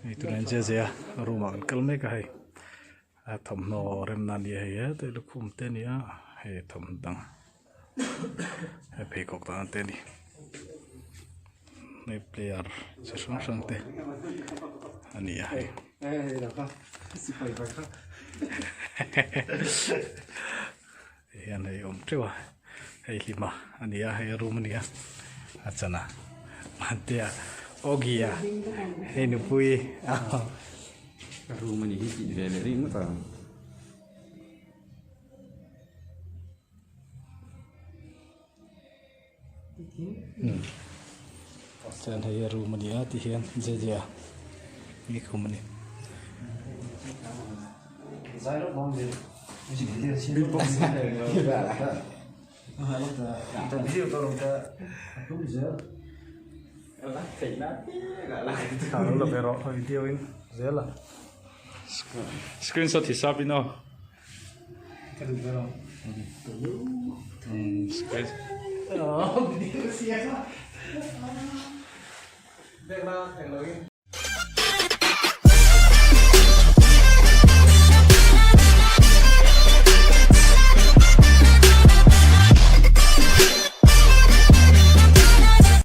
itu nanti aja rumah kan kalau mereka hai thom no rem nani hai ya tu lu kum ten ya hai thom dang hai pekok dang ten ni nih player sesung sung te ani ya hai yan hai trewa hai lima ani ya hai room ni ya acana mantia ogia hai nupui rumah ni hiji vele ring ta dan hai room ni ya tihian jeja ni kumani Zairo bom dele. Dia sini bom dele. Então dia kalau kita aku bisa lah kena lah kalau lo pero video ini zela screenshot hisap ini kan pero screen oh video siapa? Baiklah, yang lagi.